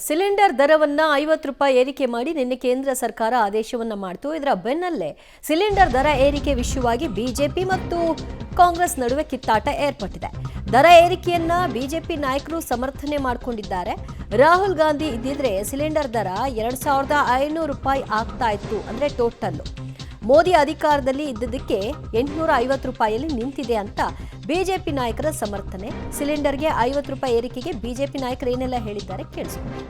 Cylinder ದರವನ್ನ 50 ರೂಪಾಯಿ ಏರಿಕೆ ಮಾಡಿ ನಿನ್ನೆ ಕೇಂದ್ರ ಸರ್ಕಾರ ಆದೇಶವನ್ನ ಮಾಡಿತು. ಇದರ ಬೆನ್ನಲ್ಲೇ ಸಿಲಿಂಡರ್ ದರ ಏರಿಕೆ ವಿಷಯವಾಗಿ ಬಿಜೆಪಿ ಮತ್ತು ಕಾಂಗ್ರೆಸ್ ನಡುವೆ ಕಿತ್ತಾಟ ಏರ್ಪಟ್ಟಿದೆ. ದರ ಏರಿಕೆಯನ್ನ ಬಿಜೆಪಿ ನಾಯಕರು ಸಮರ್ಥನೆ ಮಾಡಿಕೊಂಡಿದ್ದಾರೆ. ರಾಹುಲ್ ಗಾಂಧಿ ಇದ್ದಿದ್ರೆ ಸಿಲಿಂಡರ್ ದರ 2500 ರೂಪಾಯಿ ಆಗ್ತಾ ಇತ್ತು, ಅಂದ್ರೆ ಟೋಟಲ್. ಮೋದಿ ಅಧಿಕಾರದಲ್ಲಿ ಇದ್ದದಕ್ಕೆ 850 ರೂಪಾಯಿಯಲ್ಲಿ ನಿಂತಿದೆ ಅಂತ ಬಿಜೆಪಿ ನಾಯಕರ ಸಮರ್ಥನೆ. ಸಿಲಿಂಡರ್ಗೆ 50 ರೂಪಾಯಿ ಏರಿಕೆಗೆ ಬಿಜೆಪಿ ನಾಯಕರು ಏನೆಲ್ಲ ಹೇಳಿದ್ದಾರೆ ಕೇಳಿಸ್ಕೊಳ್ಳಿ.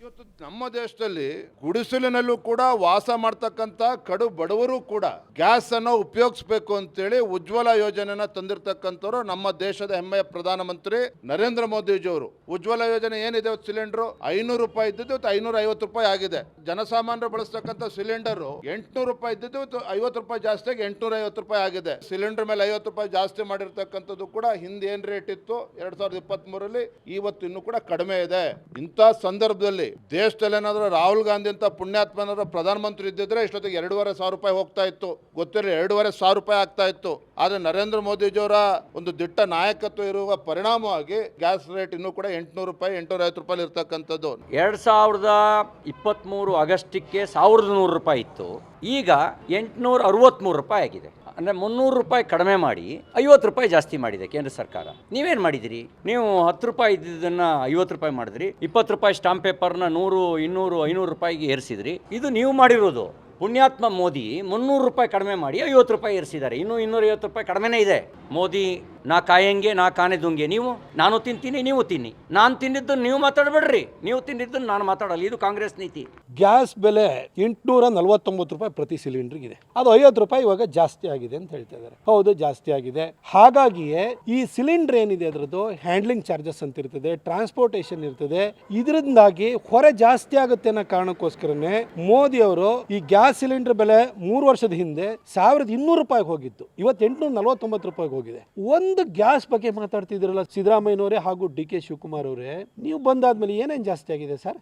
ಇವತ್ತು ನಮ್ಮ ದೇಶದಲ್ಲಿ ಗುಡಿಸಲಿನಲ್ಲೂ ಕೂಡ ವಾಸ ಮಾಡ್ತಕ್ಕಂಥ ಕಡು ಬಡವರು ಕೂಡ ಗ್ಯಾಸ್ ಅನ್ನು ಉಪಯೋಗಿಸಬೇಕು ಅಂತೇಳಿ ಉಜ್ವಲ ಯೋಜನೆನ ತಂದಿರತಕ್ಕಂಥವ್ರು ನಮ್ಮ ದೇಶದ ಹೆಮ್ಮೆಯ ಪ್ರಧಾನಮಂತ್ರಿ ನರೇಂದ್ರ ಮೋದಿಜಿಯವರು. ಉಜ್ವಲ ಯೋಜನೆ ಏನಿದೆ, ಸಿಲಿಂಡರ್ 500 ರೂಪಾಯಿ ಇದ್ದಿದ್ದು 550 ರೂಪಾಯಿ ಆಗಿದೆ. ಜನಸಾಮಾನ್ಯರು ಬಳಸ್ತಕ್ಕಂಥ ಸಿಲಿಂಡರ್ 800 ರೂಪಾಯಿ ಇದ್ದಿದ್ದು 50 ರೂಪಾಯಿ ಜಾಸ್ತಿ ಆಗಿ 850 ರೂಪಾಯಿ ಆಗಿದೆ. ಸಿಲಿಂಡರ್ ಮೇಲೆ 50 ರೂಪಾಯಿ ಜಾಸ್ತಿ ಮಾಡಿರ್ತಕ್ಕಂಥದ್ದು ಕೂಡ ಹಿಂದೆ ಏನ್ ರೇಟ್ ಇತ್ತು 2023ರಲ್ಲಿ, ಇವತ್ತು ಇನ್ನೂ ಕೂಡ ಕಡಿಮೆ ಇದೆ. ಇಂಥ ಸಂದರ್ಭದಲ್ಲಿ ದೇಶದಲ್ಲಿ ಏನಾದರೂ ರಾಹುಲ್ ಗಾಂಧಿ ಅಂತ ಪುಣ್ಯಾತ್ಮನಾದ್ರು ಪ್ರಧಾನಮಂತ್ರಿ ಇದ್ದಿದ್ರೆ ಇಷ್ಟೊತ್ತಿಗೆ 2500 ರೂಪಾಯಿ ಹೋಗ್ತಾ ಇತ್ತು, ಗೊತ್ತಿರಲಿ 2500 ರೂಪಾಯಿ ಆಗ್ತಾ ಇತ್ತು. ಆದ್ರೆ ನರೇಂದ್ರ ಮೋದಿಜಿಯವರ ಒಂದು ದಿಟ್ಟ ನಾಯಕತ್ವ ಇರುವ ಪರಿಣಾಮವಾಗಿ ಗ್ಯಾಸ್ ರೇಟ್ ಇನ್ನೂ ಕೂಡ 800 ರೂಪಾಯಿ 850 ರೂಪಾಯಿ ಇರ್ತಕ್ಕಂಥದ್ದು. 2023 ಆಗಸ್ಟಿಗೆ 1100 ರೂಪಾಯಿ ಇತ್ತು, ಈಗ 863 ರೂಪಾಯಿ ಆಗಿದೆ. ಅಂದರೆ 300 ರೂಪಾಯಿ ಕಡಿಮೆ ಮಾಡಿ 50 ರೂಪಾಯಿ ಜಾಸ್ತಿ ಮಾಡಿದೆ ಕೇಂದ್ರ ಸರ್ಕಾರ. ನೀವೇನು ಮಾಡಿದಿರಿ? ನೀವು 10 ರೂಪಾಯಿ ಇದ್ದಿದ್ದನ್ನು 50 ರೂಪಾಯಿ ಮಾಡಿದ್ರಿ. 20 ರೂಪಾಯಿ ಸ್ಟಾಂಪ್ ಪೇಪರ್ನ 100, 200, 500 ರೂಪಾಯಿಗೆ ಏರಿಸಿದ್ರಿ. ಇದು ನೀವು ಮಾಡಿರೋದು. ಪುಣ್ಯಾತ್ಮ ಮೋದಿ 300 ರೂಪಾಯಿ ಕಡಿಮೆ ಮಾಡಿ 50 ರೂಪಾಯಿ ಏರಿಸಿದ್ದಾರೆ. ಇನ್ನೂ 250 ರೂಪಾಯಿ ಕಡಿಮೆನೇ ಇದೆ. ಮೋದಿ ನಾ ಕಾಯಂಗೆ ನಾ ಕಾನೆ ದುಂಗೆ. ನೀವು ನಾನು ತಿಂತೀನಿ ನೀವು ತಿನ್ನಿ, ನಾನು ತಿಂದಿದ್ದನ್ನು ನೀವು ಮಾತಾಡಬೇಡ್ರಿ, ನೀವು ತಿಂದಿದ್ದನ್ನು ನಾನು ಮಾತಾಡಲ್ಲ. ಇದು ಕಾಂಗ್ರೆಸ್ ನೀತಿ. ಗ್ಯಾಸ್ ಬೆಲೆ 849 ರೂಪಾಯಿ ಪ್ರತಿ ಸಿಲಿಂಡರ್ಗಿದೆ. ಅದು 50 ರೂಪಾಯಿ ಇವಾಗ ಜಾಸ್ತಿ ಆಗಿದೆ ಅಂತ ಹೇಳ್ತಾ ಇದ್ದಾರೆ. ಹೌದು, ಜಾಸ್ತಿ ಆಗಿದೆ. ಹಾಗಾಗಿಯೇ ಈ ಸಿಲಿಂಡರ್ ಏನಿದೆ ಅದರದ್ದು ಹ್ಯಾಂಡ್ಲಿಂಗ್ ಚಾರ್ಜಸ್ ಅಂತ ಇರ್ತದೆ, ಟ್ರಾನ್ಸ್ಪೋರ್ಟೇಷನ್ ಇರ್ತದೆ. ಇದರಿಂದಾಗಿ ಹೊರೆ ಜಾಸ್ತಿ ಆಗುತ್ತೆ ಅನ್ನೋ ಕಾರಣಕ್ಕೋಸ್ಕರನೇ ಮೋದಿ ಅವರು ಈ ಗ್ಯಾಸ್ ಸಿಲಿಂಡರ್ ಬೆಲೆ 3 ವರ್ಷದ ಹಿಂದೆ 1200 ರೂಪಾಯಿಗೆ ಹೋಗಿತ್ತು, ಇವತ್ತು 849 ರೂಪಾಯಿಗೆ ಹೋಗಿದೆ. ಒಂದು ಗ್ಯಾಸ್ ಬಗ್ಗೆ ಮಾತಾಡ್ತಿದ್ರಲ್ಲ ಸಿದ್ದರಾಮಯ್ಯನವರೇ ಹಾಗೂ ಡಿ ಕೆ ಶಿವಕುಮಾರ್ ಅವರೇ, ನೀವು ಬಂದಾದ್ಮೇಲೆ ಏನೇನು ಜಾಸ್ತಿ ಆಗಿದೆ ಸರ್?